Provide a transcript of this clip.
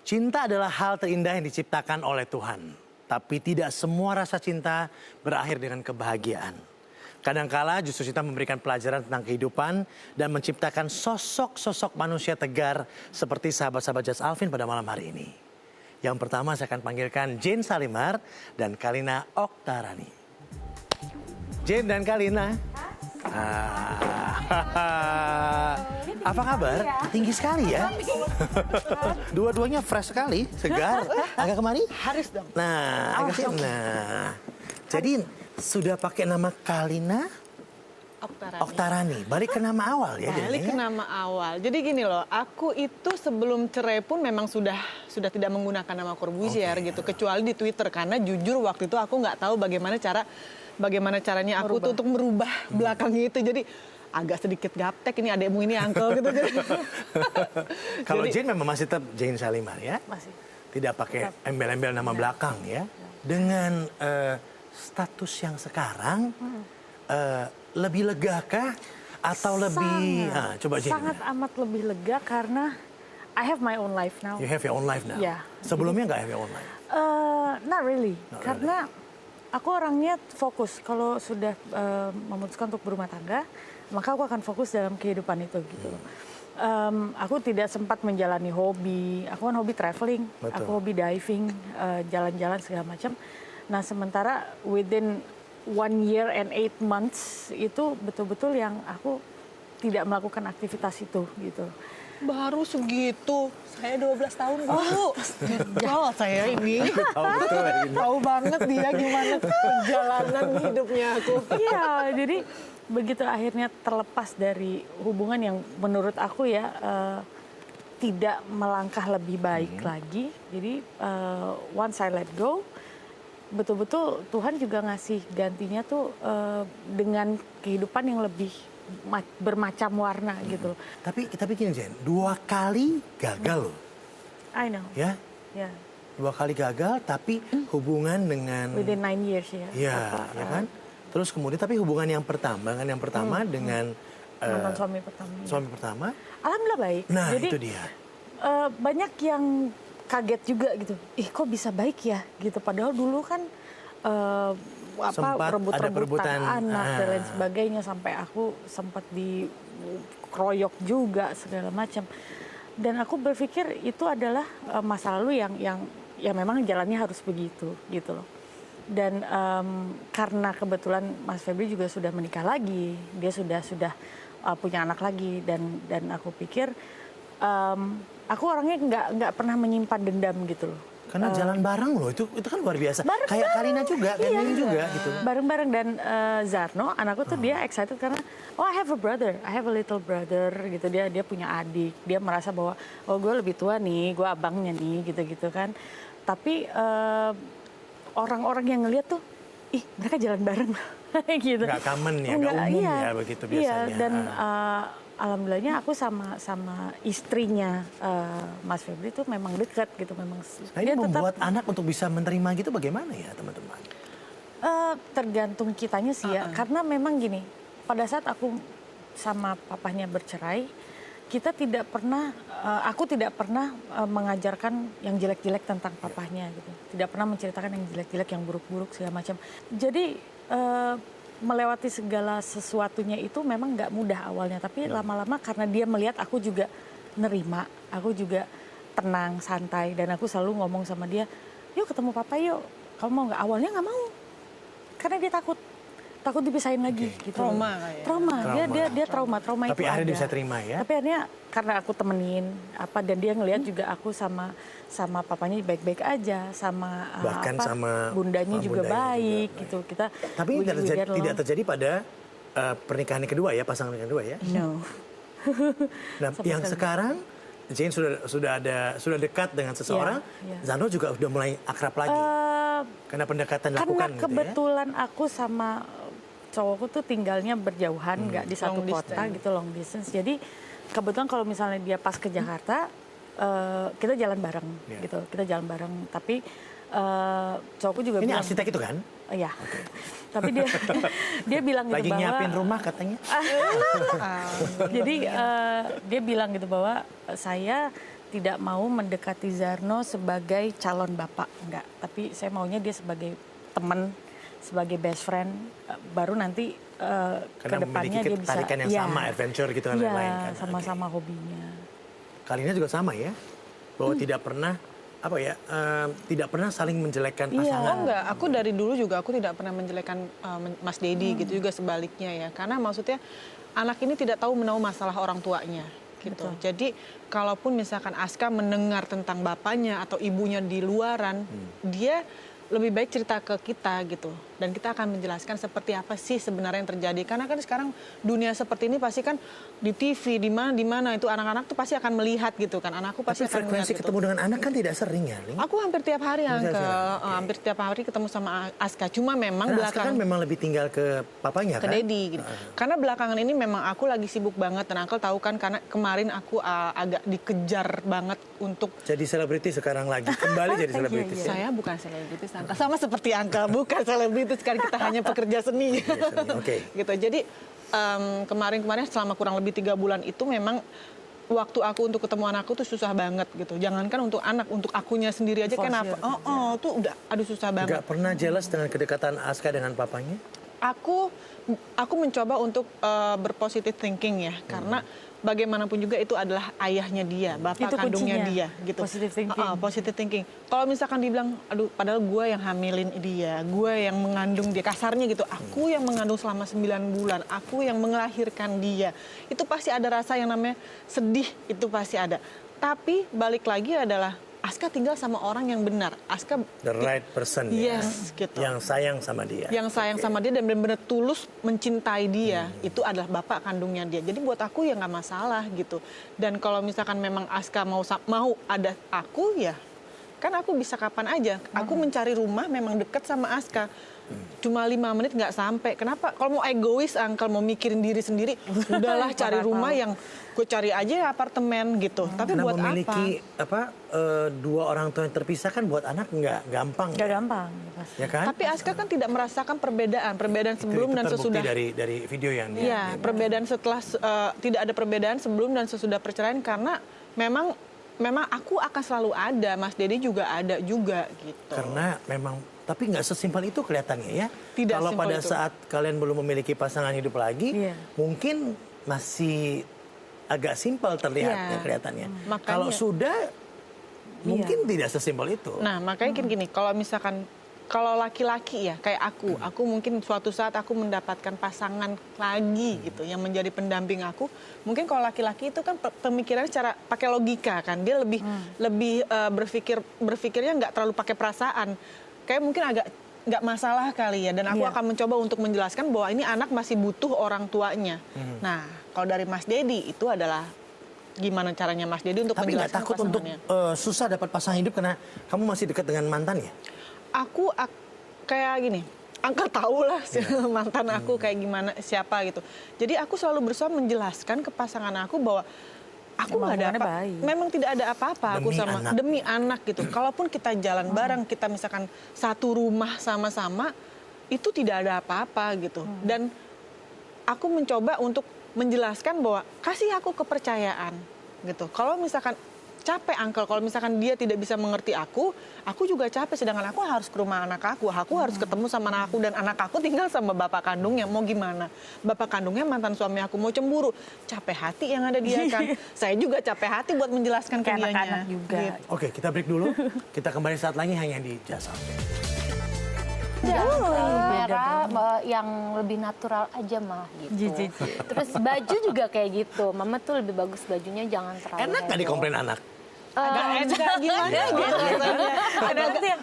Cinta adalah hal terindah yang diciptakan oleh Tuhan. Tapi tidak semua rasa cinta berakhir dengan kebahagiaan. Kadangkala justru cinta memberikan pelajaran tentang kehidupan dan menciptakan sosok-sosok manusia tegar seperti sahabat-sahabat Just Alvin pada malam hari ini. Yang pertama saya akan panggilkan Jane Salimar dan Kalina Oktarani. Jane dan Kalina. Apa kabar? Tinggi sekali ya. Dua-duanya fresh sekali, segar. Agak kemari? Harus dong. Nah, agak sini. Nah, jadi sudah pakai nama Kalina Oktarani. Balik ke nama awal ya. Balik ke nama awal. Jadi gini loh, aku itu sebelum cerai pun memang sudah tidak menggunakan nama Corbuzier gitu, kecuali di Twitter karena jujur waktu itu aku nggak tahu bagaimana caranya aku tuh untuk merubah belakangnya itu. Jadi agak sedikit gaptek, ini adekmu ini uncle gitu. Kalau Jane memang masih tetap Jane Salimar ya? Masih. Tidak pakai embel-embel nama belakang ya? Dengan status yang sekarang, lebih lega kah? Atau lebih, coba Jane. Sangat amat lebih lega karena I have my own life now. You have your own life now? Yeah. Sebelumnya nggak have your own life? Not really. Karena aku orangnya fokus. Kalau sudah memutuskan untuk berumah tangga, maka aku akan fokus dalam kehidupan itu gitu. Aku tidak sempat menjalani hobi. Aku kan hobi traveling, aku hobi diving, jalan-jalan segala macam. Nah sementara within 1 year and 8 months itu betul-betul yang aku tidak melakukan aktivitas itu gitu. Baru segitu, saya 12 tahun dulu. Jauh saya ini. Tahu banget dia gimana perjalanan hidupnya aku. Iya, jadi begitu akhirnya terlepas dari hubungan yang menurut aku ya tidak melangkah lebih baik lagi. Jadi once I let go, betul-betul Tuhan juga ngasih gantinya tuh dengan kehidupan yang lebih bermacam warna gitu. Tapi gini Jen, 2 kali gagal loh. I know. Ya? Ya. 2 kali gagal tapi hubungan dengan... Within 9 years ya. Iya, ya kan? Terus kemudian tapi hubungan yang pertama dengan mantan suami pertama. Suami pertama. Alhamdulillah baik. Nah, jadi, itu dia. Banyak yang kaget juga gitu. Kok bisa baik ya gitu. Padahal dulu kan rebut-rebutan anak dan lain sebagainya, sampai aku sempat dikeroyok juga segala macam. Dan aku berpikir itu adalah masa lalu yang memang jalannya harus begitu gitu loh. Dan karena kebetulan Mas Febri juga sudah menikah lagi, dia sudah punya anak lagi, dan aku pikir aku orangnya nggak pernah menyimpan dendam gitu loh. Karena jalan bareng loh, itu kan luar biasa. Kayak Kalina juga, kayak Nini juga gitu. Bareng-bareng, dan Zarno, anakku tuh dia excited karena I have a brother, I have a little brother gitu. Dia punya adik, dia merasa bahwa gue lebih tua nih, gue abangnya nih gitu-gitu kan. Tapi orang-orang yang ngeliat tuh, mereka jalan bareng gitu. Nggak common ya, nggak umum ya begitu biasanya. Iya, dan alhamdulillahnya aku sama istrinya Mas Febri itu memang dekat gitu, memang. Nah, ini membuat anak untuk bisa menerima gitu bagaimana ya teman-teman? Tergantung kitanya sih ya, karena memang gini, pada saat aku sama papahnya bercerai, aku tidak pernah mengajarkan yang jelek-jelek tentang papahnya gitu, tidak pernah menceritakan yang jelek-jelek, yang buruk-buruk segala macam. Jadi melewati segala sesuatunya itu memang nggak mudah awalnya, tapi lama-lama karena dia melihat aku juga nerima, aku juga tenang, santai, dan aku selalu ngomong sama dia, yuk ketemu papa yuk, kamu mau nggak? Awalnya nggak mau, karena dia takut dipisahin lagi gitu. Trauma. Dia trauma tapi itu. Tapi akhirnya bisa terima ya. Tapi akhirnya karena aku temenin dan dia ngelihat juga aku sama papanya baik-baik aja, bahkan sama bundanya juga baik gitu. Tapi tidak terjadi pada pernikahan yang kedua ya, pasangan yang kedua ya. No. Nah, yang sekarang Jane sudah dekat dengan seseorang, Zano juga sudah mulai akrab lagi. Karena pendekatan dilakukan karena kebetulan aku sama cowokku tuh tinggalnya berjauhan, nggak di satu kota gitu, long distance. Jadi kebetulan kalau misalnya dia pas ke Jakarta, kita jalan bareng gitu, kita jalan bareng. Tapi cowokku juga ini bilang, arsitek itu kan? Iya. Tapi dia bilang gitu lagi bahwa nyiapin rumah katanya. Jadi dia bilang gitu bahwa saya tidak mau mendekati Zarno sebagai calon bapak, enggak. Tapi saya maunya dia sebagai teman, sebagai best friend, baru nanti Karena kedepannya memiliki dia bisa ketarikan yang sama, adventure gitu kan, lain-lain kan. sama-sama hobinya. Kalina juga sama ya, bahwa tidak pernah tidak pernah saling menjelekkan pasangan. Oh enggak, aku dari dulu juga aku tidak pernah menjelekkan Mas Dedi gitu, juga sebaliknya ya. Karena maksudnya anak ini tidak tahu menahu masalah orang tuanya gitu. Betul. Jadi kalaupun misalkan Aska mendengar tentang bapaknya atau ibunya di luaran, dia lebih baik cerita ke kita gitu. Dan kita akan menjelaskan seperti apa sih sebenarnya yang terjadi. Karena kan sekarang dunia seperti ini pasti kan di TV, di mana itu anak-anak tuh pasti akan melihat gitu kan. Anakku pasti Tapi akan melihat frekuensi gitu. ketemu dengan anak kan tidak sering ya, Ling? Aku hampir tiap hari, Bisa, Angka. oke. Hampir tiap hari ketemu sama Aska. Cuma memang Karena Aska kan memang lebih tinggal ke papanya ke kan? Dedi gitu. Karena belakangan ini memang aku lagi sibuk banget dan Uncle tahu kan karena kemarin aku agak dikejar banget untuk Jadi selebriti sekarang lagi, kembali jadi selebriti. Iya. saya bukan selebritis Uncle. Sama seperti Uncle, bukan selebritis kan kita hanya pekerja seni. Oke. Gitu. Jadi kemarin-kemarin selama kurang lebih 3 bulan itu memang waktu aku untuk ketemu anakku tuh susah banget gitu. Jangankan untuk anak, untuk akunya sendiri aja kenapa? Tuh udah aduh susah banget. Nggak pernah jealous dengan kedekatan Aska dengan papanya? Aku mencoba untuk berpositive thinking ya, karena bagaimanapun juga itu adalah ayahnya dia, bapak Itu kandungnya kuncinya, dia, gitu. positive thinking. Positive thinking. Kalau misalkan dibilang, aduh, padahal gue yang hamilin dia, gue yang mengandung dia, kasarnya gitu, aku yang mengandung selama 9 bulan, aku yang melahirkan dia, itu pasti ada rasa yang namanya sedih, itu pasti ada. Tapi balik lagi adalah Aska tinggal sama orang yang benar. Aska The right person ya. Yes, gitu. Yang sayang sama dia. Yang sayang sama dia dan benar-benar tulus mencintai dia, itu adalah bapak kandungnya dia. Jadi buat aku ya nggak masalah gitu. Dan kalau misalkan memang Aska mau ada aku ya, kan aku bisa kapan aja. Aku mencari rumah memang dekat sama Aska. Cuma 5 menit nggak sampai. Kenapa? Kalau mau egois, Uncle mau mikirin diri sendiri, udahlah cari rumah yang gue cari aja apartemen gitu. Tapi Karena buat memiliki apa? dua orang tua yang terpisah kan buat anak nggak gampang. Gak gampang. Ya kan? Tapi Aska kan tidak merasakan perbedaan sebelum itu dan terbukti sesudah. dari video yang dia. Iya, perbedaan setelah tidak ada perbedaan sebelum dan sesudah perceraian karena memang aku akan selalu ada, Mas Dedi juga ada juga gitu. Karena memang, tapi nggak sesimpel itu kelihatannya ya. Tidak Kalau simpel pada itu. saat kalian belum memiliki pasangan hidup lagi, Iya. mungkin masih agak simpel terlihatnya Iya. kelihatannya. Makanya. Kalau sudah, mungkin tidak sesimpel itu. Nah, makanya gini, kalau laki-laki ya kayak aku mungkin suatu saat aku mendapatkan pasangan lagi gitu yang menjadi pendamping aku. Mungkin kalau laki-laki itu kan pemikirannya secara pakai logika kan, dia lebih berpikirnya nggak terlalu pakai perasaan. Kayak mungkin agak nggak masalah kali ya. Dan aku Iya. akan mencoba untuk menjelaskan bahwa ini anak masih butuh orang tuanya. Nah, kalau dari Mas Dedi itu adalah gimana caranya Mas Dedi untuk Tapi nggak menjelaskan takut untuk pasangannya. susah dapat pasangan hidup karena kamu masih dekat dengan mantannya? Aku kayak gini, Angka tahu lah mantan aku kayak gimana, siapa gitu. Jadi aku selalu berusaha menjelaskan ke pasangan aku bahwa aku nggak ada hubungannya apa, baik. memang tidak ada apa-apa aku Demi anak gitu. Kalaupun kita jalan bareng, kita misalkan satu rumah sama-sama, itu tidak ada apa-apa gitu. Dan aku mencoba untuk menjelaskan bahwa kasih aku kepercayaan gitu. Kalau misalkan capek Uncle, kalau misalkan dia tidak bisa mengerti aku juga capek, sedangkan aku harus ke rumah anak aku harus ketemu sama anak aku, dan anak aku tinggal sama bapak kandungnya, mau gimana? Bapak kandungnya mantan suami aku, mau cemburu, capek hati yang ada dia kan. Saya juga capek hati buat menjelaskan ke Kayak dianya. anak-anak juga. Gitu. Oke, kita break dulu. Kita kembali saat lagi hanya di Jasa. Selera yang lebih natural aja mah gitu. Terus baju juga kayak gitu. Mama tuh lebih bagus bajunya jangan terlalu Enak nggak heboh. dikomplain anak? Agak enak gimana gitu rasanya. Ada yang